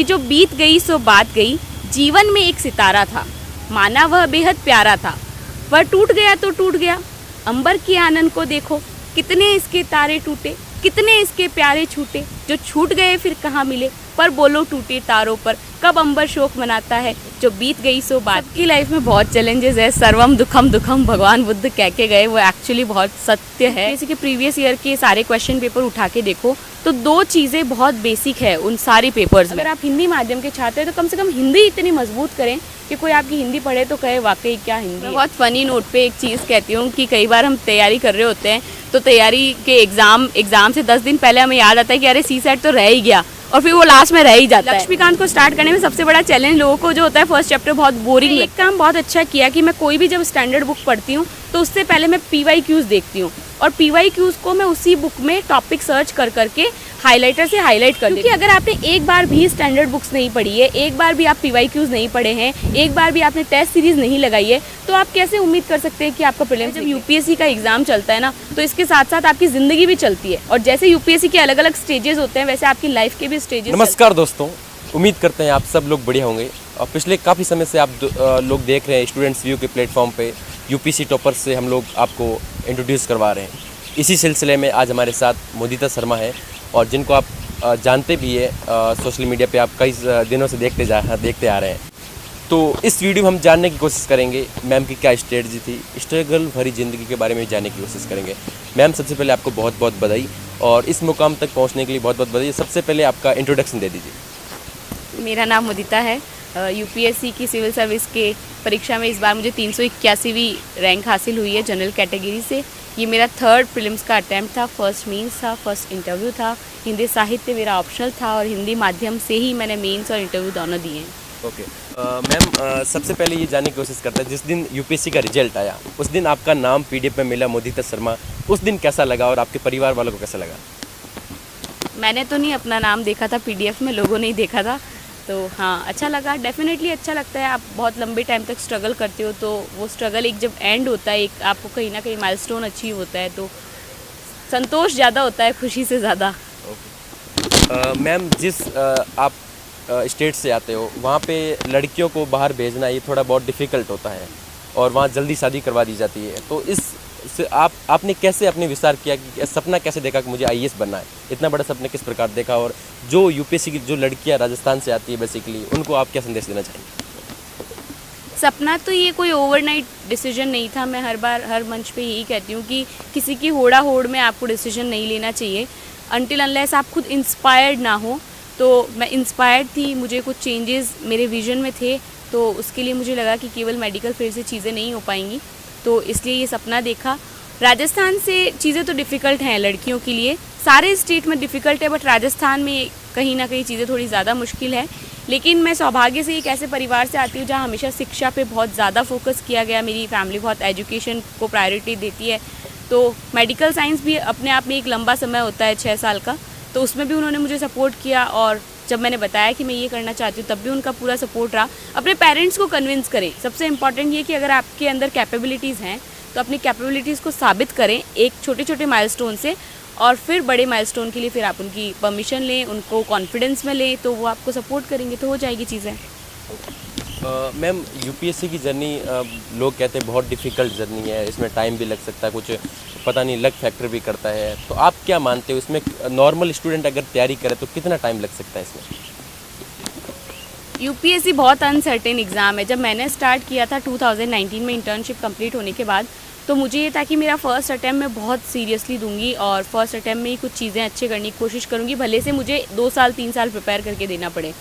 कि जो बीत गई सो बात गई, जीवन में एक सितारा था, माना वह बेहद प्यारा था, वह टूट गया तो टूट गया। अंबर की आनंद को देखो, कितने इसके तारे टूटे, कितने इसके प्यारे छूटे, जो छूट गए फिर कहाँ मिले, पर बोलो टूटे तारों पर कब अंबर शोक मनाता है, जो बीत गई सो बात की। लाइफ में बहुत चैलेंजेस है, सर्वम दुखम दुखम भगवान बुद्ध कह के गए, वो एक्चुअली बहुत सत्य है। जैसे कि प्रीवियस ईयर के सारे क्वेश्चन पेपर उठा के देखो तो दो चीज़ें बहुत बेसिक है उन सारी पेपर्स में। अगर आप हिंदी माध्यम के छात्र हैं तो कम से कम हिंदी इतनी मजबूत करें कि कोई आपकी हिंदी पढ़े तो कहे वाकई क्या हिंदी है। बहुत फ़नी नोट पे एक चीज़ कहती हूँ कि कई बार हम तैयारी कर रहे होते हैं तो तैयारी के एग्ज़ाम से 10 दिन पहले हमें याद आता है कि अरे CSET तो रह ही गया, और फिर वो लास्ट में रह ही जाता है। लक्ष्मीकांत को स्टार्ट करने में सबसे बड़ा चैलेंज लोगों को जो होता है फर्स्ट चैप्टर बहुत बोरिंग। एक काम बहुत अच्छा किया कि मैं कोई भी जब स्टैंडर्ड बुक पढ़ती हूँ तो उससे पहले मैं PYQs देखती हूँ, और PYQs को मैं उसी बुक में टॉपिक सर्च कर करके हाइलाइटर से हाईलाइट कर देती हूँ। क्योंकि अगर आपने एक बार भी स्टैंडर्ड बुक्स नहीं पढ़ी है, एक बार भी आप PYQs नहीं पढ़े हैं, एक बार भी आपने टेस्ट सीरीज नहीं लगाई है, तो आप कैसे उम्मीद कर सकते हैं कि आपका प्रीलिम्स। जब UPSC का एग्जाम चलता है ना, तो इसके साथ साथ आपकी जिंदगी भी चलती है, और जैसे UPSC के अलग अलग स्टेजेस होते हैं वैसे आपकी लाइफ के भी स्टेजेस। नमस्कार दोस्तों, उम्मीद करते हैं आप सब लोग बढ़िया होंगे। और पिछले काफ़ी समय से आप लोग देख रहे हैं स्टूडेंट्स व्यू के प्लेटफॉर्म पे UPSC टॉपर्स से हम लोग आपको इंट्रोड्यूस करवा रहे हैं। इसी सिलसिले में आज हमारे साथ मोदिता शर्मा है, और जिनको आप जानते भी है, सोशल मीडिया पे आप कई दिनों से देखते आ रहे हैं। तो इस वीडियो में हम जानने की कोशिश करेंगे मैम की क्या स्ट्रेटजी थी, स्ट्रगल भरी ज़िंदगी के बारे में जानने की कोशिश करेंगे। मैम, सबसे पहले आपको बहुत बहुत बधाई, और इस मुकाम तक पहुंचने के लिए बहुत बहुत बधाई। सबसे पहले आपका इंट्रोडक्शन दे दीजिए। मेरा नाम मुदिता है। UPSC की सिविल सर्विस के परीक्षा में इस बार मुझे 381वीं रैंक हासिल हुई है जनरल कैटेगरी से। ये मेरा थर्ड प्रीलिम्स का अटैम्प्ट था, फर्स्ट मेंस था, फर्स्ट इंटरव्यू था। हिंदी साहित्य मेरा ऑप्शनल था, और हिंदी माध्यम से ही मैंने मेंस और इंटरव्यू दोनों दिए हैं। ओके मैम, सबसे पहले ये जानने की कोशिश करते हैं, जिस दिन UPSC का रिजल्ट आया उस दिन आपका नाम PDF में मिला मोदिता शर्मा, उस दिन कैसा लगा और आपके परिवार वालों को कैसा लगा? मैंने तो नहीं अपना नाम देखा था PDF में, लोगों ने ही देखा था, तो हाँ अच्छा लगा। डेफिनेटली अच्छा लगता है। आप बहुत लंबे टाइम तक स्ट्रगल करते हो तो वो स्ट्रगल एक जब एंड होता है, एक आपको कहीं ना कहीं माइलस्टोन अचीव होता है, तो संतोष ज़्यादा होता है खुशी से ज़्यादा। मैम, जिस आप स्टेट से आते हो वहाँ पे लड़कियों को बाहर भेजना ये थोड़ा बहुत डिफ़िकल्ट होता है, और वहाँ जल्दी शादी करवा दी जाती है, तो इस से आपने कैसे अपने विचार किया कि सपना कैसे देखा कि मुझे IAS बनना है? इतना बड़ा सपना किस प्रकार देखा, और जो UPSC की जो लड़कियां राजस्थान से आती है बेसिकली, उनको आप क्या संदेश देना चाहेंगे? सपना तो ये कोई ओवरनाइट डिसीजन नहीं था। मैं हर बार हर मंच पे यही कहती हूँ कि किसी की होड़ा होड़ में आपको डिसीजन नहीं लेना चाहिए अनटिल अनलेस आप खुद इंस्पायर्ड ना हो। तो मैं इंस्पायर्ड थी, मुझे कुछ चेंजेस मेरे विजन में थे, तो उसके लिए मुझे लगा कि केवल मेडिकल फील्ड से चीज़ें नहीं हो पाएंगी, तो इसलिए ये सपना देखा। राजस्थान से चीज़ें तो डिफ़िकल्ट हैं लड़कियों के लिए, सारे स्टेट में डिफ़िकल्ट है, बट राजस्थान में कहीं ना कहीं चीज़ें थोड़ी ज़्यादा मुश्किल है। लेकिन मैं सौभाग्य से एक ऐसे परिवार से आती हूँ जहाँ हमेशा शिक्षा पे बहुत ज़्यादा फोकस किया गया। मेरी फैमिली बहुत एजुकेशन को प्रायोरिटी देती है, तो मेडिकल साइंस भी अपने आप में एक लंबा समय होता है 6 साल का, तो उसमें भी उन्होंने मुझे सपोर्ट किया, और जब मैंने बताया कि मैं ये करना चाहती हूँ तब भी उनका पूरा सपोर्ट रहा। अपने पेरेंट्स को कन्विंस करें, सबसे इम्पॉर्टेंट ये कि अगर आपके अंदर कैपेबिलिटीज़ हैं तो अपनी कैपेबिलिटीज़ को साबित करें एक छोटे छोटे माइलस्टोन से, और फिर बड़े माइलस्टोन के लिए फिर आप उनकी परमिशन लें, उनको कॉन्फिडेंस में लें, तो वो आपको सपोर्ट करेंगे, तो हो जाएगी चीज़ें। मैम, UPSC की जर्नी लोग कहते हैं बहुत डिफ़िकल्ट जर्नी है, इसमें टाइम भी लग सकता है, कुछ पता नहीं लक फैक्टर भी करता है, तो आप क्या मानते हो इसमें नॉर्मल स्टूडेंट अगर तैयारी करे तो कितना टाइम लग सकता है इसमें? UPSC बहुत अनसर्टेन एग्ज़ाम है। जब मैंने स्टार्ट किया था 2019 में इंटर्नशिप कंप्लीट होने के बाद, तो मुझे ये था कि मेरा फर्स्ट अटैम्प्ट मैं बहुत सीरियसली दूंगी, और फर्स्ट अटैम्प्ट में ही कुछ चीज़ें अच्छे करने की कोशिश करूँगी, भले से मुझे 2 साल 3 साल प्रिपेयर करके देना पड़े।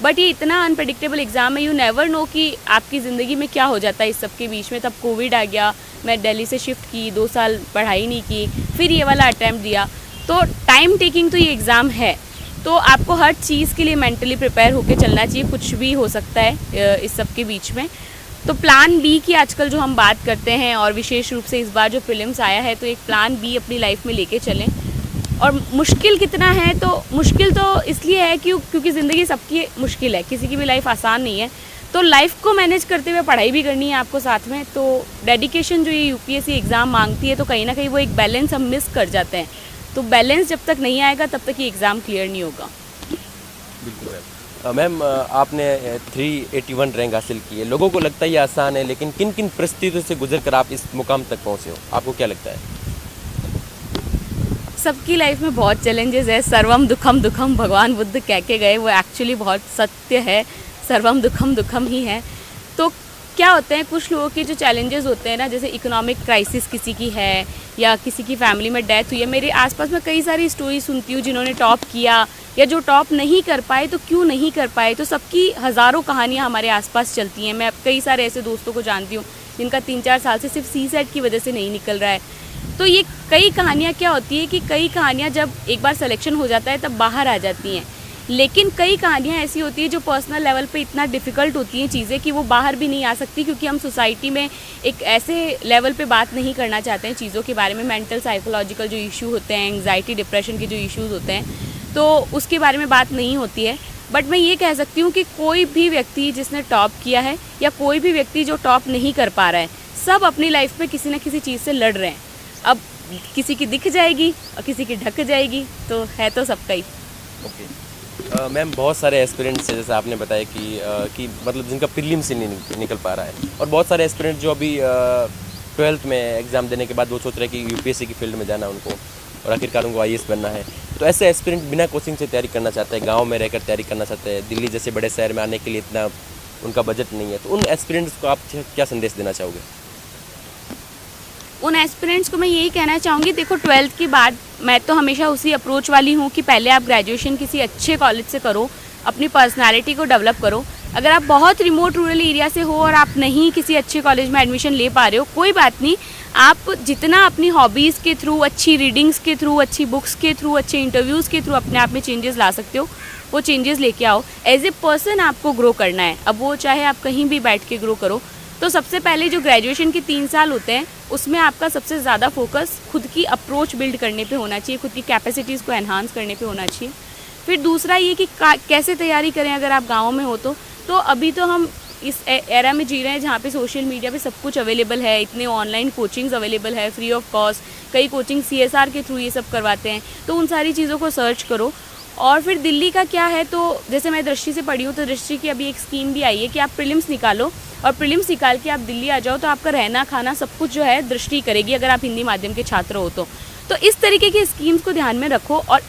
बट ये इतना अनप्रेडिक्टेबल एग्ज़ाम है, यू नेवर नो कि आपकी ज़िंदगी में क्या हो जाता है इस सब के बीच में। तब कोविड आ गया, मैं दिल्ली से शिफ्ट की, 2 साल पढ़ाई नहीं की, फिर ये वाला अटैम्प्ट दिया, तो टाइम टेकिंग तो ये एग्ज़ाम है। तो आपको हर चीज़ के लिए मेंटली प्रिपेयर होकर चलना चाहिए, कुछ भी हो सकता है इस सब के बीच में। तो प्लान बी की आजकल जो हम बात करते हैं, और विशेष रूप से इस बार जो प्रीलिम्स आया है, तो एक प्लान बी अपनी लाइफ में लेके चलें। और मुश्किल कितना है, तो मुश्किल तो इसलिए है क्योंकि ज़िंदगी सबकी मुश्किल है, किसी की भी लाइफ आसान नहीं है। तो लाइफ को मैनेज करते हुए पढ़ाई भी करनी है आपको साथ में, तो डेडिकेशन जो ये UPSC एग्ज़ाम मांगती है, तो कहीं ना कहीं वो एक बैलेंस हम मिस कर जाते हैं। तो बैलेंस जब तक नहीं आएगा तब तक ये एग्ज़ाम क्लियर नहीं होगा। बिल्कुल मैम आपने 381 रैंक हासिल की है। लोगों को लगता है ये आसान है, लेकिन किन किन परिस्थितियों से गुजर कर आप इस मुकाम तक पहुँचे हो, आपको क्या लगता है? सबकी लाइफ में बहुत चैलेंजेस है। सर्वम दुखम दुखम भगवान बुद्ध कह के गए, वो एक्चुअली बहुत सत्य है। सर्वम दुखम दुखम ही है। तो क्या होते हैं, कुछ लोगों के जो चैलेंजेस होते हैं ना, जैसे इकोनॉमिक क्राइसिस किसी की है या किसी की फैमिली में डेथ हुई है। मेरे आसपास में कई सारी स्टोरी सुनती हूँ जिन्होंने टॉप किया या जो टॉप नहीं कर पाए, तो क्यों नहीं कर पाए। तो सबकी हज़ारों कहानियाँ हमारे आसपास चलती हैं। मैं कई सारे ऐसे दोस्तों को जानती हूँ जिनका 3-4 साल से सिर्फ CSET की वजह से नहीं निकल रहा है। तो ये कई कहानियाँ क्या होती है कि कई कहानियाँ जब एक बार सिलेक्शन हो जाता है तब बाहर आ जाती हैं, लेकिन कई कहानियाँ ऐसी होती है जो पर्सनल लेवल पे इतना डिफ़िकल्ट होती हैं चीज़ें कि वो बाहर भी नहीं आ सकती, क्योंकि हम सोसाइटी में एक ऐसे लेवल पे बात नहीं करना चाहते हैं चीज़ों के बारे में। मेंटल साइकोलॉजिकल जो इशू होते हैं, एंग्जाइटी डिप्रेशन के जो इश्यूज़ होते हैं, तो उसके बारे में बात नहीं होती है। बट मैं ये कह सकती हूँ कि कोई भी व्यक्ति जिसने टॉप किया है या कोई भी व्यक्ति जो टॉप नहीं कर पा रहा है, सब अपनी लाइफ में किसी न किसी चीज़ से लड़ रहे हैं। अब किसी की दिख जाएगी और किसी की ढक जाएगी, तो है तो सबका ही। ओके मैम, बहुत सारे एस्पिरेंट्स हैं, जैसे आपने बताया कि मतलब जिनका प्रीलिम से नहीं निकल पा रहा है, और बहुत सारे एस्पिरेंट जो अभी 12th में एग्ज़ाम देने के बाद वो सोच रहे हैं कि UPSC की फील्ड में जाना उनको, और आखिरकार उनको IAS बनना है। तो ऐसे एस्पिरेंट बिना कोचिंग से तैयारी करना चाहते हैं, गाँव में रहकर तैयारी करना चाहते हैं, दिल्ली जैसे बड़े शहर में आने के लिए इतना उनका बजट नहीं है। तो उन एस्पिरेंट्स को आप क्या संदेश देना चाहोगे? उन एस्पिरेंट्स को मैं यही कहना चाहूँगी, देखो 12th के बाद मैं तो हमेशा उसी अप्रोच वाली हूँ कि पहले आप ग्रेजुएशन किसी अच्छे कॉलेज से करो, अपनी पर्सनालिटी को डेवलप करो। अगर आप बहुत रिमोट रूरल एरिया से हो और आप नहीं किसी अच्छे कॉलेज में एडमिशन ले पा रहे हो, कोई बात नहीं, आप जितना अपनी हॉबीज़ के थ्रू, अच्छी रीडिंग्स के थ्रू, अच्छी बुक्स के थ्रू, अच्छे इंटरव्यूज़ के थ्रू अपने आप में चेंजेस ला सकते हो, वो चेंजेस लेके आओ। एज ए पर्सन आपको ग्रो करना है। अब वो चाहे आप कहीं भी बैठ के ग्रो करो। तो सबसे पहले जो ग्रेजुएशन के 3 साल होते हैं, उसमें आपका सबसे ज़्यादा फोकस खुद की अप्रोच बिल्ड करने पे होना चाहिए, खुद की कैपेसिटीज़ को एनहांस करने पे होना चाहिए। फिर दूसरा ये कि कैसे तैयारी करें अगर आप गाँव में हो तो अभी तो हम इस एरा में जी रहे हैं जहाँ पे सोशल मीडिया पे सब कुछ अवेलेबल है, इतने ऑनलाइन कोचिंग्स अवेलेबल है फ्री ऑफ कॉस्ट। कई कोचिंग CSR के थ्रू ये सब करवाते हैं, तो उन सारी चीज़ों को सर्च करो। और फिर दिल्ली का क्या है, तो जैसे मैं दृष्टि से पढ़ी हूँ, तो दृष्टि की अभी एक स्कीम भी आई है कि आप प्रीलिम्स निकालो, और प्रीलिम्स निकाल के आप दिल्ली आ जाओ, तो आपका रहना खाना सब कुछ जो है दृष्टि करेगी, अगर आप हिंदी माध्यम के छात्र हो तो इस तरीके की स्कीम्स को ध्यान में रखो। और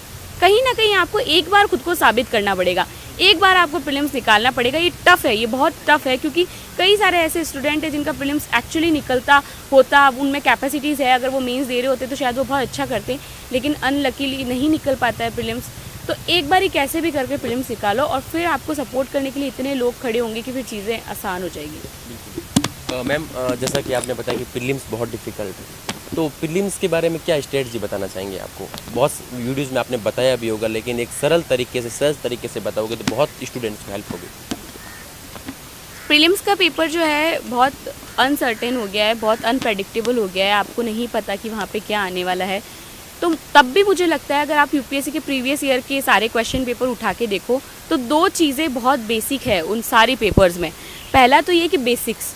कहीं ना कहीं आपको एक बार खुद को साबित करना पड़ेगा, एक बार आपको प्रीलिम्स निकालना पड़ेगा। ये टफ़ है, ये बहुत टफ़ है, क्योंकि कई सारे ऐसे स्टूडेंट हैं जिनका प्रीलिम्स एक्चुअली निकलता होता, उनमें कैपेसिटीज़ है, अगर वो मेंस दे रहे होते तो शायद वो बहुत अच्छा करते, लेकिन अनलकीली नहीं निकल पाता है प्रीलिम्स। तो एक बार ही कैसे भी करके प्रीलिम्स निकालो, और फिर आपको सपोर्ट करने के लिए इतने लोग खड़े होंगे कि फिर चीज़ें आसान हो जाएगी। मैम जैसा कि आपने बताया कि प्रीलिम्स बहुत डिफ़िकल्ट है, तो प्रीलिम्स के बारे में क्या स्ट्रेटजी बताना चाहेंगे आपको? बहुत वीडियोज़ में आपने बताया भी होगा, लेकिन एक सरल तरीके से, सहज तरीके से बताओगे तो बहुत स्टूडेंट्स को हेल्प होगी। प्रीलिम्स का पेपर जो है बहुत अनसर्टेन हो गया है, बहुत अनप्रेडिक्टेबल हो गया है, आपको नहीं पता कि वहाँ पे क्या आने वाला है। तो तब भी मुझे लगता है अगर आप UPSC के प्रीवियस ईयर के सारे क्वेश्चन पेपर उठा के देखो, तो 2 चीज़ें बहुत बेसिक है उन सारे पेपर्स में। पहला तो ये कि बेसिक्स,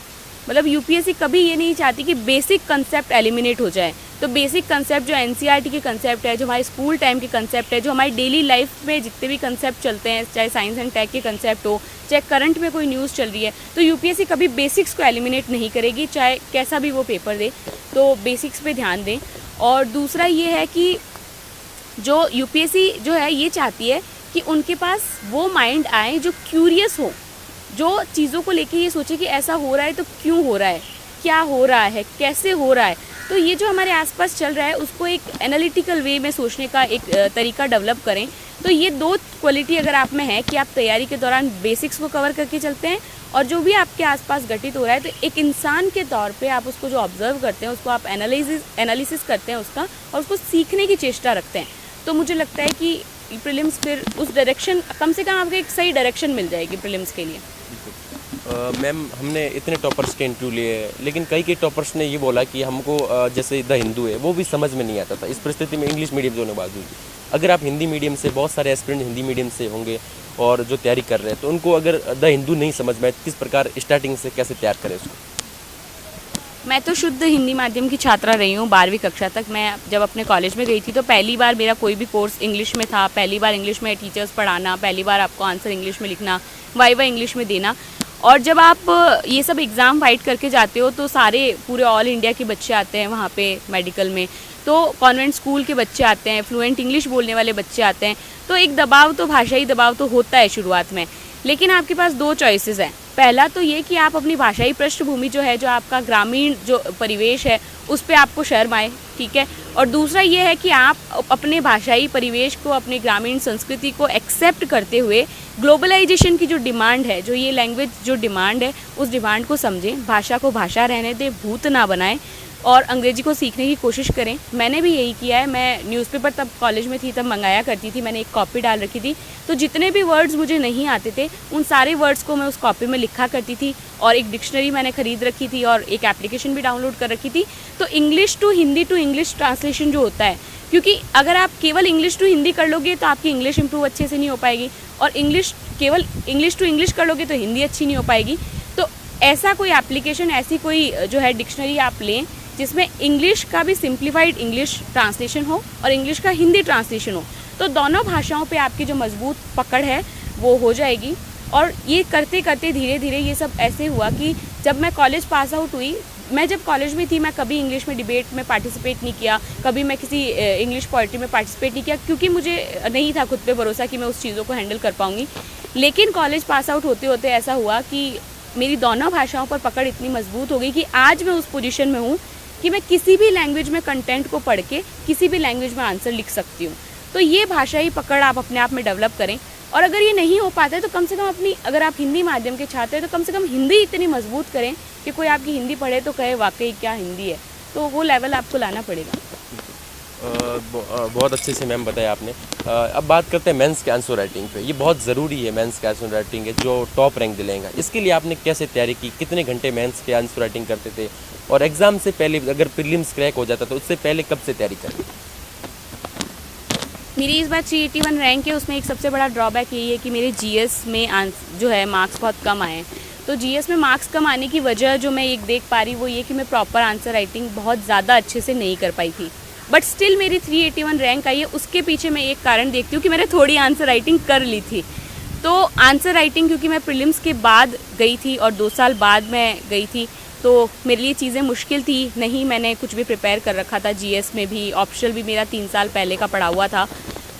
मतलब UPSC कभी ये नहीं चाहती कि बेसिक कंसेप्ट एलिमिनेट हो जाए। तो बेसिक कंसेप्ट जो NCERT के कंसेप्ट है, जो हमारे स्कूल टाइम के कंसेप्ट है, जो हमारी डेली लाइफ में जितने भी कंसेप्ट चलते हैं, चाहे साइंस एंड टेक के कंसेप्ट हो, चाहे करंट में कोई न्यूज़ चल रही है, तो UPSC कभी बेसिक्स को एलिमिनेट नहीं करेगी, चाहे कैसा भी वो पेपर दे। तो बेसिक्स पे ध्यान दें। और दूसरा ये है कि जो UPSC जो है ये चाहती है कि उनके पास वो माइंड आए जो क्यूरियस हो, जो चीज़ों को लेके ये सोचे कि ऐसा हो रहा है तो क्यों हो रहा है, क्या हो रहा है, कैसे हो रहा है। तो ये जो हमारे आसपास चल रहा है उसको एक एनालिटिकल वे में सोचने का एक तरीका डेवलप करें। तो ये 2 क्वालिटी अगर आप में है कि आप तैयारी के दौरान बेसिक्स को कवर करके चलते हैं, और जो भी आपके आसपास घटित हो रहा है तो एक इंसान के तौर पे आप उसको जो ऑब्जर्व करते हैं, उसको आप एनालिसिस करते हैं उसका, और उसको सीखने की चेष्टा रखते हैं, तो मुझे लगता है कि प्रीलिम्स फिर उस डायरेक्शन, कम से कम आपको एक सही डायरेक्शन मिल जाएगी प्रीलिम्स के लिए। मैम हमने इतने टॉपर्स के इंटरव्यू लिए, लेकिन कई टॉपर्स ने ये बोला कि हमको जैसे द हिंदू है वो भी समझ में नहीं आता था। इस परिस्थिति में इंग्लिश मीडियम से होने के बावजूद, अगर आप हिंदी मीडियम से, बहुत सारे एस्पिरेंट हिंदी मीडियम से होंगे और जो तैयारी कर रहे हैं, तो उनको अगर द हिंदू नहीं समझ में, किस प्रकार स्टार्टिंग से कैसे तैयार करें उसको? मैं तो शुद्ध हिंदी माध्यम की छात्रा रही हूँ 12वीं कक्षा तक। मैं जब अपने कॉलेज में गई थी तो पहली बार मेरा कोई भी कोर्स इंग्लिश में था, पहली बार इंग्लिश में टीचर्स पढ़ाना, पहली बार आपको आंसर इंग्लिश में लिखना, वाइवा इंग्लिश में देना। और जब आप ये सब एग्ज़ाम फाइट करके जाते हो तो सारे पूरे ऑल इंडिया के बच्चे आते हैं वहाँ पे मेडिकल में, तो कॉन्वेंट स्कूल के बच्चे आते हैं, फ्लुएंट इंग्लिश बोलने वाले बच्चे आते हैं, तो एक दबाव तो भाषाई दबाव तो होता है शुरुआत में। लेकिन आपके पास दो चॉइसेस हैं। पहला तो ये कि आप अपनी भाषाई पृष्ठभूमि जो है, जो आपका ग्रामीण जो परिवेश है, उस पर आपको शर्म आए, ठीक है। और दूसरा ये है कि आप अपने भाषाई परिवेश को, अपनी ग्रामीण संस्कृति को एक्सेप्ट करते हुए ग्लोबलाइजेशन की जो डिमांड है, जो ये लैंग्वेज जो डिमांड है, उस डिमांड को समझें, भाषा को भाषा रहने दें, भूत ना बनाएं और अंग्रेजी को सीखने की कोशिश करें। मैंने भी यही किया है। मैं न्यूज़पेपर तब कॉलेज में थी तब मंगाया करती थी, मैंने एक कॉपी डाल रखी थी, तो जितने भी वर्ड्स मुझे नहीं आते थे उन सारे वर्ड्स को मैं उस कॉपी में लिखा करती थी। और एक डिक्शनरी मैंने ख़रीद रखी थी और एक एप्लीकेशन भी डाउनलोड कर रखी थी। तो English to Hindi to English translation जो होता है, क्योंकि अगर आप केवल इंग्लिश टू हिंदी कर लोगे तो आपकी इंग्लिश इंप्रूव अच्छे से नहीं हो पाएगी, और केवल इंग्लिश टू इंग्लिश कर लोगे तो हिंदी अच्छी नहीं हो पाएगी। तो ऐसा कोई एप्लीकेशन, ऐसी कोई जो है डिक्शनरी आप लें जिसमें इंग्लिश का भी सिंप्लीफाइड इंग्लिश ट्रांसलेशन हो और इंग्लिश का हिंदी ट्रांसलेशन हो, तो दोनों भाषाओं पे आपकी जो मजबूत पकड़ है वो हो जाएगी। और ये करते करते धीरे धीरे ये सब ऐसे हुआ कि जब मैं कॉलेज पास आउट हुई, मैं जब कॉलेज में थी मैं कभी इंग्लिश में डिबेट में पार्टिसिपेट नहीं किया, कभी मैं किसी इंग्लिश पोइट्री में पार्टिसिपेट नहीं किया, क्योंकि मुझे नहीं था खुद पे भरोसा कि मैं उस चीज़ों को हैंडल कर पाऊँगी। लेकिन कॉलेज पास आउट होते होते ऐसा हुआ कि मेरी दोनों भाषाओं पर पकड़ इतनी मजबूत हो गई कि आज मैं उस पोजीशन में हूँ कि मैं किसी भी लैंग्वेज में कंटेंट को पढ़ के किसी भी लैंग्वेज में आंसर लिख सकती हूँ। तो ये भाषाई पकड़ आप अपने आप में डेवलप करें। और अगर ये नहीं हो पाता है तो कम से कम अपनी, अगर आप हिंदी माध्यम के छात्र हैं तो कम से कम हिंदी इतनी मजबूत करें कि कोई आपकी हिंदी पढ़े तो कहे वाकई क्या हिंदी है, तो वो लेवल आपको लाना पड़ेगा। बहुत अच्छे से मैम बताया आपने। अब बात करते हैं मेंस के आंसर राइटिंग पे। ये बहुत ज़रूरी है, मेंस के आंसर राइटिंग है जो टॉप रैंक दिलाएगा। इसके लिए आपने कैसे तैयारी की, कितने घंटे मेंस के आंसर राइटिंग करते थे, और एग्ज़ाम से पहले अगर प्रीलिम्स क्रैक हो जाता तो उससे पहले कब से तैयारी करें? मेरी इस बार 381 रैंक है। उसमें एक सबसे बड़ा ड्रॉबैक यही है कि मेरे जीएस में जो है मार्क्स बहुत कम आए हैं। तो जीएस में मार्क्स कम आने की वजह जो मैं एक देख पा रही वो ये कि मैं प्रॉपर आंसर राइटिंग बहुत ज़्यादा अच्छे से नहीं कर पाई थी, बट स्टिल मेरी 381 रैंक आई है। उसके पीछे मैं एक कारण देखती हूँ कि मैंने थोड़ी आंसर राइटिंग कर ली थी। तो आंसर राइटिंग, क्योंकि मैं प्रीलिम्स के बाद गई थी और 2 साल बाद मैं गई थी, तो मेरे लिए चीज़ें मुश्किल थी। नहीं मैंने कुछ भी प्रिपेयर कर रखा था, जीएस में भी ऑप्शनल भी मेरा 3 साल पहले का पढ़ा हुआ था।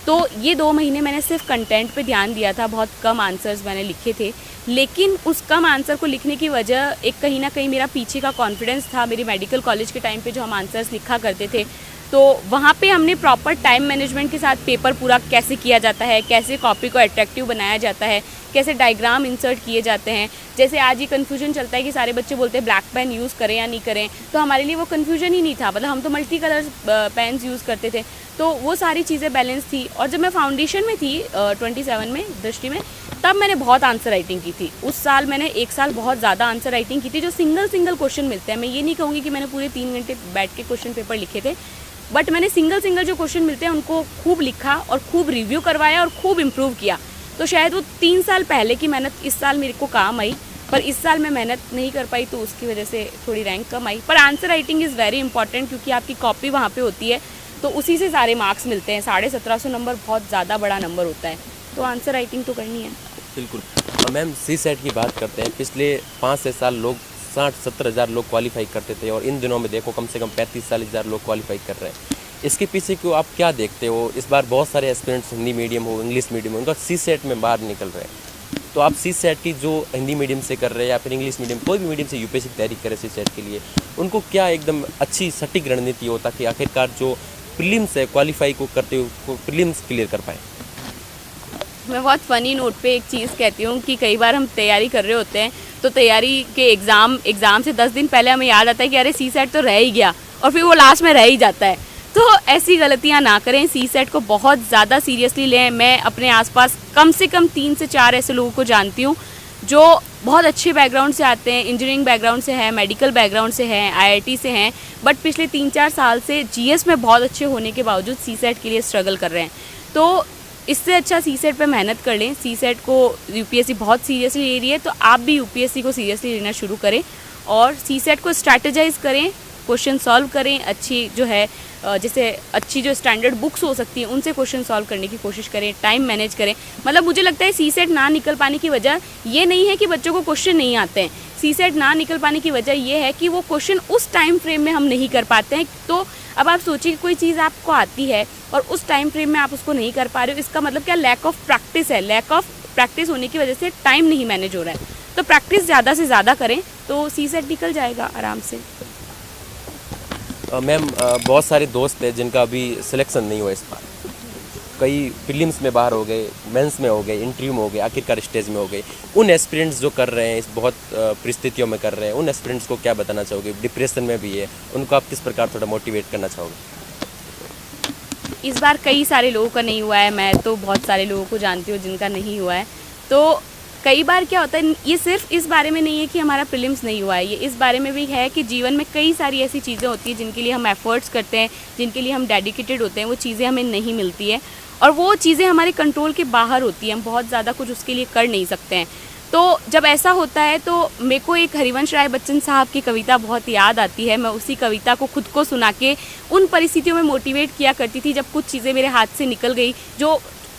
तो ये 2 महीने मैंने सिर्फ कंटेंट पे ध्यान दिया था, बहुत कम आंसर्स मैंने लिखे थे। लेकिन उस कम आंसर को लिखने की वजह एक कहीं ना कहीं मेरा पीछे का कॉन्फिडेंस था। मेरी मेडिकल कॉलेज के टाइम पे जो हम आंसर्स लिखा करते थे, तो वहाँ पे हमने प्रॉपर टाइम मैनेजमेंट के साथ पेपर पूरा कैसे किया जाता है, कैसे कॉपी को अट्रैक्टिव बनाया जाता है, कैसे डायग्राम इंसर्ट किए जाते हैं। जैसे आज ये कन्फ्यूजन चलता है कि सारे बच्चे बोलते हैं ब्लैक पेन यूज़ करें या नहीं करें, तो हमारे लिए वो कन्फ्यूजन ही नहीं था। मतलब हम तो मल्टी कलर पेन्स यूज़ करते थे, तो वो सारी चीज़ें बैलेंस थी। और जब मैं फाउंडेशन में थी 27 में दृष्टि में, तब मैंने बहुत आंसर राइटिंग की थी। उस साल मैंने 1 साल बहुत ज़्यादा आंसर राइटिंग की थी, जो सिंगल क्वेश्चन मिलते हैं। मैं ये नहीं कहूँगी कि मैंने पूरे 3 घंटे बैठ के क्वेश्चन पेपर लिखे थे, बट मैंने सिंगल जो क्वेश्चन मिलते हैं उनको खूब लिखा और खूब रिव्यू करवाया और खूब इम्प्रूव किया। तो शायद वो 3 साल पहले की मेहनत इस साल मेरे को काम आई, पर इस साल मैं मेहनत नहीं कर पाई, तो उसकी वजह से थोड़ी रैंक कम आई। पर answer writing is very important, क्योंकि आपकी कॉपी वहाँ पे होती है, तो उसी से सारे मार्क्स मिलते हैं। 1750 नंबर बहुत ज़्यादा बड़ा नंबर होता है, तो आंसर राइटिंग तो करनी है। बिल्कुल। मैम CSET की बात करते हैं। पिछले 5 साल लोग 60-70 हज़ार लोग क्वालिफाई करते थे, और इन दिनों में देखो कम से कम 35-40 हज़ार लोग क्वालिफाई कर रहे हैं। इसके पीछे को आप क्या देखते हो? इस बार बहुत सारे एस्पिरेंट्स हिंदी मीडियम हो, इंग्लिश मीडियम हो, उनका CSET में बाहर निकल रहे हैं। तो आप CSET की जो हिंदी मीडियम से कर रहे हैं या फिर इंग्लिश मीडियम, कोई भी मीडियम से UPSC की तैयारी करे CSET के लिए, उनको क्या एकदम अच्छी सटीक रणनीति हो ताकि आखिरकार जो प्रीलिम्स है क्वालिफाई को करते हुए प्रीलिम्स क्लियर कर पाएँ? मैं बहुत फ़नी नोट पे एक चीज़ कहती हूँ कि कई बार हम तैयारी कर रहे होते हैं, तो तैयारी के एग्ज़ाम से 10 दिन पहले हमें याद आता है कि अरे CSET तो रह ही गया, और फिर वो लास्ट में रह ही जाता है। तो ऐसी गलतियाँ ना करें, CSET को बहुत ज़्यादा सीरियसली लें। मैं अपने आसपास कम से कम 3 से 4 ऐसे लोगों को जानती हूँ जो बहुत अच्छे बैकग्राउंड से आते हैं, इंजीनियरिंग बैकग्राउंड से हैं, मेडिकल बैकग्राउंड से हैं, IIT से हैं, बट पिछले 3-4 साल से GS में बहुत अच्छे होने के बावजूद CSET के लिए स्ट्रगल कर रहे हैं। तो इससे अच्छा CSET पे मेहनत कर लें। CSET को UPSC बहुत सीरियसली ले रही है, तो आप भी UPSC को सीरियसली लेना शुरू करें और सीसेट को स्ट्रैटेजाइज करें, क्वेश्चन सॉल्व करें, अच्छी जो है जैसे अच्छी जो स्टैंडर्ड बुक्स हो सकती हैं उनसे क्वेश्चन सॉल्व करने की कोशिश करें, टाइम मैनेज करें। मतलब मुझे लगता है सीसेट ना निकल पाने की वजह ये नहीं है कि बच्चों को क्वेश्चन नहीं आते हैं, सीसेट ना निकल पाने की वजह ये है कि वो क्वेश्चन उस टाइम फ्रेम में हम नहीं कर पाते हैं। तो अब आप सोचिए कोई चीज़ आपको आती है और उस टाइम फ्रेम में आप उसको नहीं कर पा रहे हो, इसका मतलब क्या, लैक ऑफ प्रैक्टिस है। लैक ऑफ प्रैक्टिस होने की वजह से टाइम नहीं मैनेज हो रहा है। तो प्रैक्टिस ज़्यादा से ज़्यादा करें तो सीसेट निकल जाएगा आराम से। मैम बहुत सारे दोस्त हैं जिनका अभी सिलेक्शन नहीं हुआ इस बार, कई प्रीलिम्स में बाहर हो गए, मेंस में हो गए, इंटरव्यू में हो गए, आखिरकार स्टेज में हो गए। उन एस्पिरेंट्स जो कर रहे हैं, इस बहुत परिस्थितियों में कर रहे हैं, उन एस्पिरेंट्स को क्या बताना चाहोगे? डिप्रेशन में भी है, उनको आप किस प्रकार थोड़ा मोटिवेट करना चाहोगे? इस बार कई सारे लोगों का नहीं हुआ है, मैं तो बहुत सारे लोगों को जानती हूँ जिनका नहीं हुआ है। तो कई बार क्या होता है, ये सिर्फ इस बारे में नहीं है कि हमारा प्रीलिम्स नहीं हुआ है, ये इस बारे में भी है कि जीवन में कई सारी ऐसी चीज़ें होती हैं जिनके लिए हम एफर्ट्स करते हैं, जिनके लिए हम डेडिकेटेड होते हैं, वो चीज़ें हमें नहीं मिलती है और वो चीज़ें हमारे कंट्रोल के बाहर होती हैं, हम बहुत ज़्यादा कुछ उसके लिए कर नहीं सकते हैं। तो जब ऐसा होता है तो मेरे को एक हरिवंश राय बच्चन साहब की कविता बहुत याद आती है। मैं उसी कविता को खुद को सुना के उन परिस्थितियों में मोटिवेट किया करती थी जब कुछ चीज़ें मेरे हाथ से निकल गई,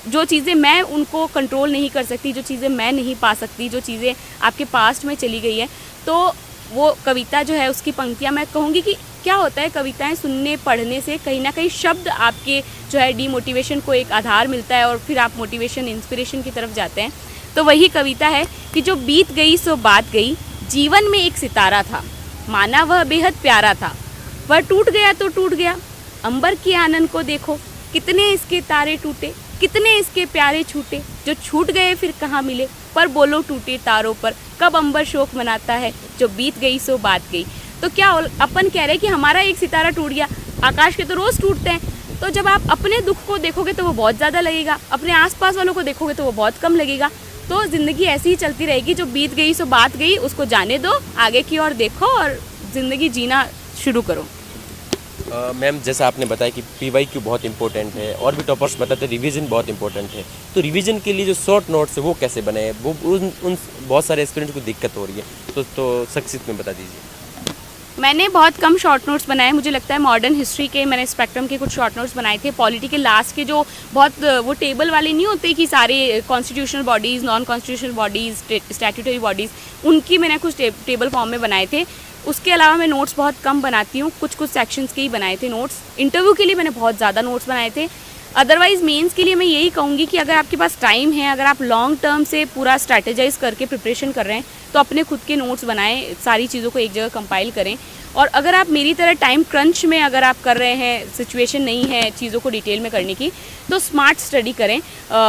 जो चीज़ें मैं उनको कंट्रोल नहीं कर सकती, जो चीज़ें मैं नहीं पा सकती, जो चीज़ें आपके पास्ट में चली गई है। तो वो कविता जो है उसकी पंक्तियाँ मैं कहूँगी कि क्या होता है, कविताएं सुनने पढ़ने से कहीं ना कहीं शब्द आपके जो है डीमोटिवेशन को एक आधार मिलता है और फिर आप मोटिवेशन इंस्पिरेशन की तरफ जाते हैं। तो वही कविता है कि जो बीत गई सो बात गई, जीवन में एक सितारा था, माना वह बेहद प्यारा था, वह टूट गया तो टूट गया, अंबर के आनंद को देखो, कितने इसके तारे टूटे, कितने इसके प्यारे छूटे, जो छूट गए फिर कहाँ मिले, पर बोलो टूटे तारों पर कब अंबर शोक मनाता है, जो बीत गई सो बात गई। तो क्या अपन कह रहे हैं कि हमारा एक सितारा टूट गया, आकाश के तो रोज़ टूटते हैं। तो जब आप अपने दुख को देखोगे तो वो बहुत ज़्यादा लगेगा, अपने आसपास वालों को देखोगे तो वो बहुत कम लगेगा। तो ज़िंदगी ऐसी ही चलती रहेगी, जो बीत गई सो बात गई, उसको जाने दो, आगे की ओर देखो और ज़िंदगी जीना शुरू करो। मैम जैसा आपने बताया कि PYQ बहुत इंपॉर्टेंट है और भी टॉपर्स बताते हैं रिवीजन बहुत इंपॉर्टेंट है, तो रिवीजन के लिए जो शॉर्ट नोट्स है वो कैसे बने? वो उन बहुत सारे स्टूडेंट्स को दिक्कत हो रही है, तो संक्षिप्त में बता दीजिए। मैंने बहुत कम शॉर्ट नोट्स बनाए, मुझे लगता है मॉडर्न हिस्ट्री के मैंने स्पेक्ट्रम के कुछ शॉर्ट नोट्स बनाए थे। पॉलिटी के लास्ट के जो बहुत वो टेबल वाले नहीं होते कि सारे constitutional bodies, non constitutional bodies, statutory bodies, उनकी मैंने कुछ टेबल फॉर्म में बनाए थे। उसके अलावा मैं नोट्स बहुत कम बनाती हूँ, कुछ सेक्शंस के ही बनाए थे नोट्स। इंटरव्यू के लिए मैंने बहुत ज़्यादा नोट्स बनाए थे। अदरवाइज़ मेंस के लिए मैं यही कहूँगी कि अगर आपके पास टाइम है, अगर आप लॉन्ग टर्म से पूरा स्ट्रैटेजाइज करके प्रिपरेशन कर रहे हैं तो अपने खुद के नोट्स बनाएं, सारी चीज़ों को एक जगह कंपाइल करें। और अगर आप मेरी तरह टाइम क्रंच में अगर आप कर रहे हैं, सिचुएशन नहीं है चीज़ों को डिटेल में करने की, तो स्मार्ट स्टडी करें।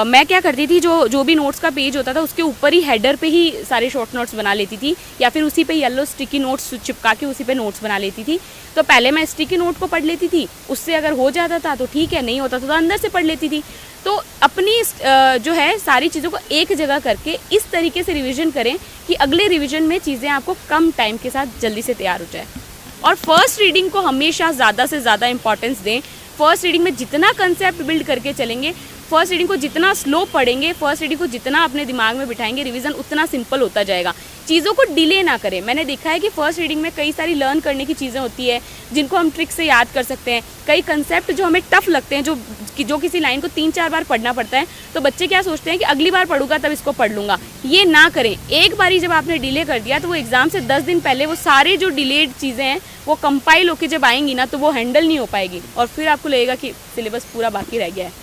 मैं क्या करती थी, जो भी नोट्स का पेज होता था उसके ऊपर ही हेडर पे ही सारे शॉर्ट नोट्स बना लेती थी, या फिर उसी पे येलो स्टिकी नोट्स चिपका के उसी पे नोट्स बना लेती थी। तो पहले मैं स्टिकी नोट को पढ़ लेती थी, उससे अगर हो जाता था तो ठीक है, नहीं होता था तो अंदर से पढ़ लेती थी। तो अपनी जो है सारी चीज़ों को एक जगह करके इस तरीके से रिवीजन करें कि अगले रिवीजन में चीज़ें आपको कम टाइम के साथ जल्दी से तैयार हो जाए। और फर्स्ट रीडिंग को हमेशा ज़्यादा से ज़्यादा इंपॉर्टेंस दें। फर्स्ट रीडिंग में जितना कंसेप्ट बिल्ड करके चलेंगे, फर्स्ट रीडिंग को जितना स्लो पढ़ेंगे, फर्स्ट रीडिंग को जितना अपने दिमाग में बिठाएंगे, रिवीजन उतना सिंपल होता जाएगा। चीज़ों को डिले ना करें। मैंने देखा है कि फर्स्ट रीडिंग में कई सारी लर्न करने की चीज़ें होती है जिनको हम ट्रिक से याद कर सकते हैं। कई कंसेप्ट जो हमें टफ लगते हैं, जो किसी लाइन को 3-4 बार पढ़ना पड़ता है, तो बच्चे क्या सोचते हैं कि अगली बार पढ़ूंगा तब इसको पढ़ लूँगा। ये ना करें। एक बारी जब आपने डिले कर दिया तो वो एग्ज़ाम से 10 दिन पहले वो सारे जो डिलेड चीज़ें हैं वो कंपाइल होकर जब आएंगी ना तो वो हैंडल नहीं हो पाएगी और फिर आपको लगेगा कि सिलेबस पूरा बाकी रह गया है।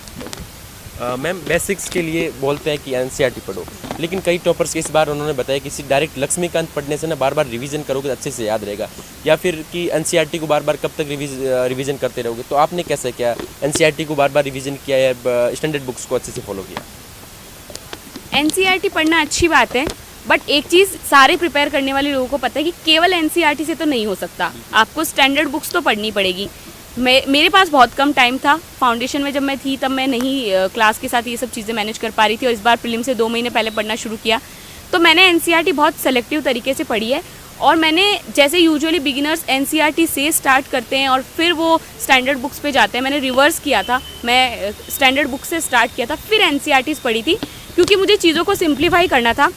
मैम बेसिक्स के लिए बोलते हैं कि NCERT पढ़ो, लेकिन कई टॉपर्स इस बार उन्होंने बताया कि डायरेक्ट लक्ष्मीकांत पढ़ने से ना बार बार रिवीजन करोगे तो अच्छे से याद रहेगा, या फिर कि NCERT को बार बार कब तक रिवीजन करते रहोगे। तो आपने कैसे किया? NCERT को बार बार रिवीजन किया या स्टैंडर्ड बुक्स को अच्छे से फॉलो किया? NCERT पढ़ना अच्छी बात है, बट एक चीज़ सारे प्रिपेयर करने वाले लोगों को पता है कि केवल NCERT से तो नहीं हो सकता, आपको स्टैंडर्ड बुक्स तो पढ़नी पड़ेगी। मेरे पास बहुत कम टाइम था। फाउंडेशन में जब मैं थी तब मैं नहीं क्लास के साथ ये सब चीज़ें मैनेज कर पा रही थी और इस बार प्रीलिम से 2 महीने पहले पढ़ना शुरू किया। तो मैंने NCERT बहुत सेलेक्टिव तरीके से पढ़ी है और मैंने जैसे यूजुअली बिगिनर्स NCERT से स्टार्ट करते हैं और फिर वो स्टैंडर्ड बुक्स पे जाते हैं, मैंने रिवर्स किया था। मैं स्टैंडर्ड बुक से स्टार्ट किया था, फिर NCERTs पढ़ी थी क्योंकि मुझे चीज़ों को सिंप्लीफाई करना था।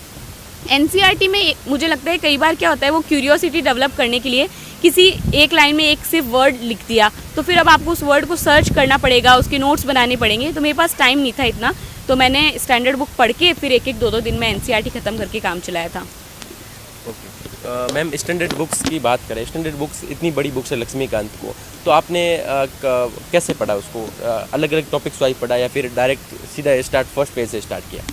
एनसीईआरटी में मुझे लगता है कई बार क्या होता है, वो क्यूरियोसिटी डेवलप करने के लिए किसी एक लाइन में एक सिर्फ वर्ड लिख दिया, तो फिर अब आपको उस वर्ड को सर्च करना पड़ेगा, उसके नोट्स बनाने पड़ेंगे। तो मेरे पास टाइम नहीं था इतना, तो मैंने स्टैंडर्ड बुक पढ़ के फिर एक एक दो दिन में एनसीईआरटी ख़त्म करके काम चलाया था। ओके मैम, स्टैंडर्ड बुक्स की बात करें, स्टैंडर्ड बुक्स इतनी बड़ी बुक्स है लक्ष्मीकांत को, तो आपने कैसे पढ़ा उसको? अलग अलग टॉपिक्स वाइज पढ़ा या फिर डायरेक्ट सीधा स्टार्ट फर्स्ट पेज से स्टार्ट किया?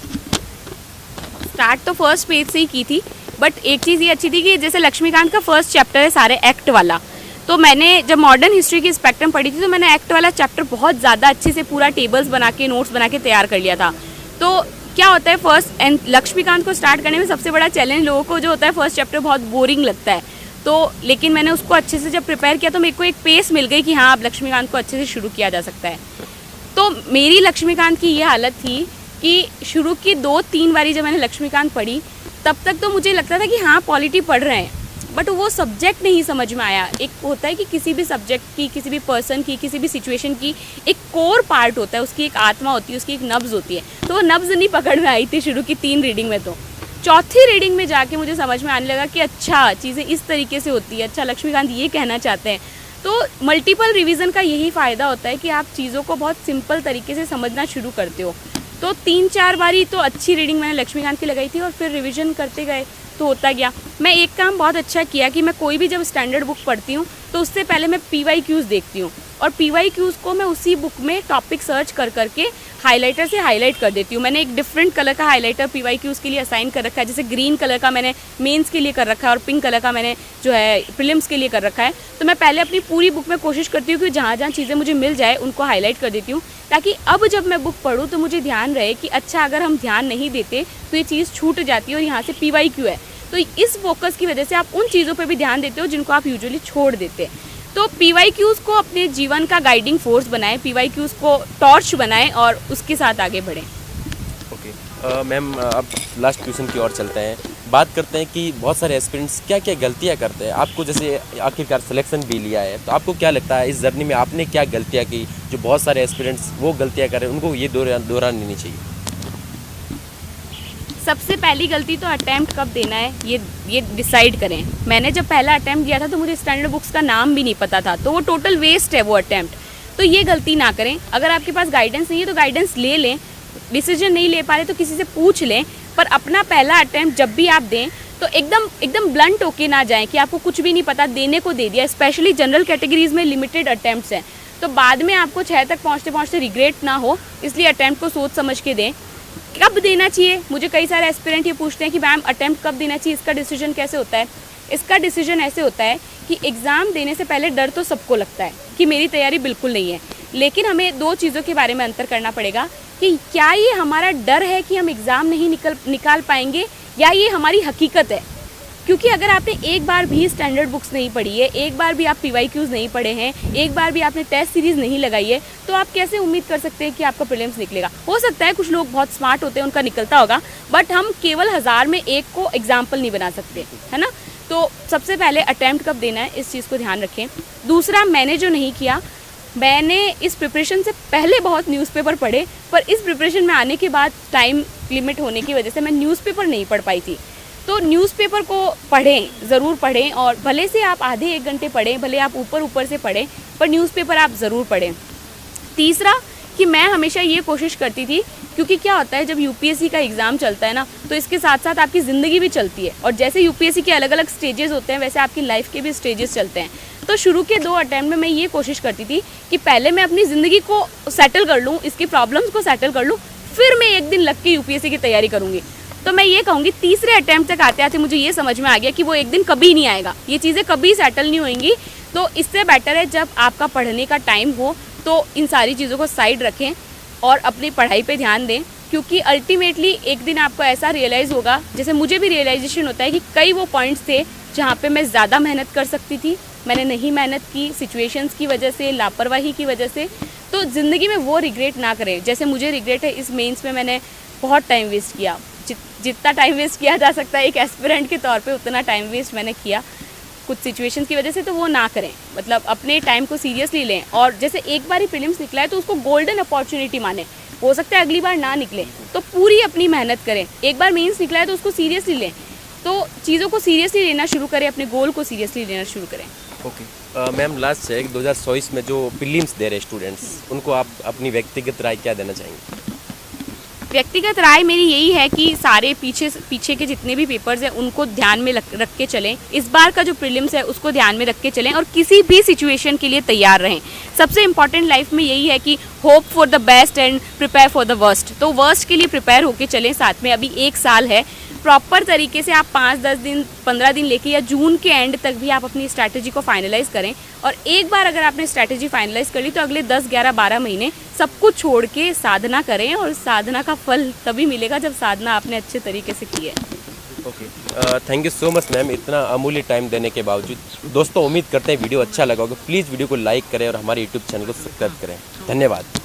स्टार्ट तो फर्स्ट पेज से ही की थी, बट एक चीज़ ये अच्छी थी कि जैसे लक्ष्मीकांत का फर्स्ट चैप्टर है सारे एक्ट वाला, तो मैंने जब मॉडर्न हिस्ट्री की स्पेक्ट्रम पढ़ी थी तो मैंने एक्ट वाला चैप्टर बहुत ज़्यादा अच्छे से पूरा टेबल्स बना के नोट्स बना के तैयार कर लिया था। तो क्या होता है, फर्स्ट एंड लक्ष्मीकांत को स्टार्ट करने में सबसे बड़ा चैलेंज लोगों को जो होता है, फर्स्ट चैप्टर बहुत बोरिंग लगता है। तो लेकिन मैंने उसको अच्छे से जब प्रिपेयर किया तो मेरे को एक पेस मिल गई कि हाँ, अब लक्ष्मीकांत को अच्छे से शुरू किया जा सकता है। तो मेरी लक्ष्मीकांत की ये हालत थी कि शुरू की 2-3 बारी जब मैंने लक्ष्मीकांत पढ़ी, तब तक तो मुझे लगता था कि हाँ पॉलिटी पढ़ रहे हैं, बट वो सब्जेक्ट नहीं समझ में आया। एक होता है कि किसी भी सब्जेक्ट की, किसी भी पर्सन की, किसी भी सिचुएशन की एक कोर पार्ट होता है, उसकी एक आत्मा होती है, उसकी एक नब्ज़ होती है, तो वो नब्ज़ नहीं पकड़ में आई थी शुरू की 3 रीडिंग में। तो चौथी रीडिंग में जाके मुझे समझ में आने लगा कि अच्छा चीज़ें इस तरीके से होती है, अच्छा लक्ष्मीकांत ये कहना चाहते हैं। तो मल्टीपल रिवीजन का यही फ़ायदा होता है कि आप चीज़ों को बहुत सिंपल तरीके से समझना शुरू करते हो। तो 3-4 बारी तो अच्छी रीडिंग मैंने लक्ष्मीकांत की लगाई थी और फिर रिवीजन करते गए तो होता गया। मैं एक काम बहुत अच्छा किया कि मैं कोई भी जब स्टैंडर्ड बुक पढ़ती हूँ तो उससे पहले मैं PYQs देखती हूँ, और PYQs को मैं उसी बुक में टॉपिक सर्च कर करके हाइलाइटर से हाईलाइट कर देती हूँ। मैंने एक डिफरेंट कलर का हाइलाइटर PYQs के लिए असाइन कर रखा है, जैसे ग्रीन कलर का मैंने मेंस के लिए कर रखा है और पिंक कलर का मैंने जो है प्रीलिम्स के लिए कर रखा है। तो मैं पहले अपनी पूरी बुक में कोशिश करती हूँ कि जहाँ जहाँ चीज़ें मुझे मिल जाए उनको हाईलाइट कर देती हूँ, ताकि अब जब मैं बुक पढ़ूँ तो मुझे ध्यान रहे कि अच्छा अगर हम ध्यान नहीं देते तो ये चीज़ छूट जाती है और यहाँ से PYQ है। तो इस फोकस की वजह से आप उन चीज़ों पे भी ध्यान देते हो जिनको आप यूजुअली छोड़ देते हैं। तो PYQs को अपने जीवन का गाइडिंग फोर्स बनाएं, PYQs को टॉर्च बनाएं और उसके साथ आगे बढ़ें। ओके मैम, अब लास्ट क्वेश्चन की ओर चलते हैं। बात करते हैं कि बहुत सारे एस्पिरेंट्स क्या क्या गलतियां करते हैं। आपको जैसे आखिरकार सिलेक्शन भी लिया है, तो आपको क्या लगता है इस जर्नी में आपने क्या गलतियां की जो बहुत सारे एस्पिरेंट्स वो गलतियां कर रहे हैं, उनको ये दोहरानी नहीं चाहिए? सबसे पहली गलती तो अटैम्प्ट कब देना है ये डिसाइड करें। मैंने जब पहला अटैम्प्ट दिया था तो मुझे स्टैंडर्ड बुक्स का नाम भी नहीं पता था, तो वो टोटल वेस्ट है वो अटैम्प्ट। तो ये गलती ना करें। अगर आपके पास गाइडेंस नहीं है तो गाइडेंस ले लें, डिसीजन नहीं ले पा रहे तो किसी से पूछ लें, पर अपना पहला अटैम्प्ट जब भी आप दें तो एकदम ब्लंट होके ना जाएं कि आपको कुछ भी नहीं पता, देने को दे दिया। स्पेशली जनरल कैटेगरीज में लिमिटेड अटैम्प्ट्स हैं, तो बाद में आपको 6 तक पहुँचते पहुँचते रिग्रेट ना हो, इसलिए अटैम्प्ट को सोच समझ के दें। कब देना चाहिए, मुझे कई सारे एस्पिरेंट ये पूछते हैं कि मैम अटैम्प्ट कब देना चाहिए, इसका डिसीजन कैसे होता है? इसका डिसीजन ऐसे होता है कि एग्ज़ाम देने से पहले डर तो सबको लगता है कि मेरी तैयारी बिल्कुल नहीं है, लेकिन हमें 2 चीज़ों के बारे में अंतर करना पड़ेगा कि क्या ये हमारा डर है कि हम एग्ज़ाम नहीं निकाल पाएंगे, या ये हमारी हकीकत है। क्योंकि अगर आपने एक बार भी स्टैंडर्ड बुक्स नहीं पढ़ी है, एक बार भी आप PYQs नहीं पढ़े हैं, एक बार भी आपने टेस्ट सीरीज़ नहीं लगाई है, तो आप कैसे उम्मीद कर सकते हैं कि आपका प्रीलिम्स निकलेगा? हो सकता है कुछ लोग बहुत स्मार्ट होते हैं, उनका निकलता होगा, बट हम केवल 1000 में एक को एग्जाम्पल नहीं बना सकते, है ना। तो सबसे पहले अटैम्प्ट कब देना है, इस चीज़ को ध्यान रखें। दूसरा, मैंने जो नहीं किया, मैंने इस प्रिपरेशन से पहले बहुत न्यूज़पेपर पढ़े, पर इस प्रिपरेशन में आने के बाद टाइम लिमिट होने की वजह से मैं न्यूज़पेपर नहीं पढ़ पाई थी। तो न्यूज़पेपर को पढ़ें, ज़रूर पढ़ें, और भले से आप आधे 1 घंटे पढ़ें, भले आप ऊपर से पढ़ें, पर न्यूज़पेपर आप ज़रूर पढ़ें। तीसरा कि मैं हमेशा ये कोशिश करती थी, क्योंकि क्या होता है जब UPSC का एग्ज़ाम चलता है ना, तो इसके साथ साथ आपकी ज़िंदगी भी चलती है, और जैसे UPSC के अलग अलग स्टेजेस होते हैं वैसे आपकी लाइफ के भी स्टेजेस चलते हैं। तो शुरू के 2 अटैम्प्ट में मैं ये कोशिश करती थी कि पहले मैं अपनी ज़िंदगी को सेटल कर लूँ, इसकी प्रॉब्लम्स को सेटल कर लूँ, फिर मैं एक दिन लग के UPSC की तैयारी करूँगी। तो मैं ये कहूँगी तीसरे अटैम्प्ट तक आते आते मुझे ये समझ में आ गया कि वो एक दिन कभी नहीं आएगा, ये चीज़ें कभी सेटल नहीं होंगी। तो इससे बेटर है जब आपका पढ़ने का टाइम हो तो इन सारी चीज़ों को साइड रखें और अपनी पढ़ाई पे ध्यान दें, क्योंकि अल्टीमेटली एक दिन आपको ऐसा रियलाइज़ होगा, जैसे मुझे भी रियलाइजेशन होता है कि कई वो पॉइंट्स थे जहाँ पे मैं ज़्यादा मेहनत कर सकती थी, मैंने नहीं मेहनत की, सिचुएशंस की वजह से, लापरवाही की वजह से। तो ज़िंदगी में वो रिग्रेट ना करें, जैसे मुझे रिग्रेट है इस मेंस में मैंने बहुत टाइम वेस्ट किया, जितना टाइम वेस्ट किया जा सकता है एक एस्पिरेंट के तौर पे उतना टाइम वेस्ट मैंने किया कुछ सिचुएशंस की वजह से। तो वो ना करें, मतलब अपने टाइम को सीरियसली लें, और जैसे एक बार ही प्रीलिम्स निकला है तो उसको गोल्डन अपॉर्चुनिटी माने। हो सकता है अगली बार ना निकले, तो पूरी अपनी मेहनत करें। एक बार मेंस निकला है तो उसको सीरियसली लें, तो चीज़ों को सीरियसली लेना शुरू करें, अपने गोल को सीरियसली लेना शुरू करें। ओके मैम, लास्ट है 2024 में जो प्रीलिम्स दे रहे स्टूडेंट्स, उनको आप अपनी व्यक्तिगत राय क्या देना चाहेंगे? व्यक्तिगत राय मेरी यही है कि सारे पीछे के जितने भी पेपर्स हैं उनको ध्यान में रख के चलें। इस बार का जो प्रीलिम्स है उसको ध्यान में रख के चलें और किसी भी सिचुएशन के लिए तैयार रहें। सबसे इम्पॉर्टेंट लाइफ में यही है कि hope for the best and prepare for the worst. तो वर्स्ट के लिए प्रिपेयर होके चलें। साथ में अभी 1 साल है, प्रॉपर तरीके से आप 5-10 दिन 15 दिन लेके या जून के एंड तक भी आप अपनी स्ट्रैटेजी को फाइनलाइज करें। और एक बार अगर आपने स्ट्रैटेजी फाइनलाइज कर ली तो अगले 10, 11, 12 महीने सब कुछ छोड़ के साधना करें, और साधना का फल तभी मिलेगा जब साधना आपने अच्छे तरीके से की है। Okay thank you so much ma'am, इतना अमूल्य टाइम देने के बावजूद। दोस्तों उम्मीद करते हैं वीडियो अच्छा लगा होगा। प्लीज़ वीडियो को लाइक करें और हमारे यूट्यूब चैनल को सब्सक्राइब करें। धन्यवाद।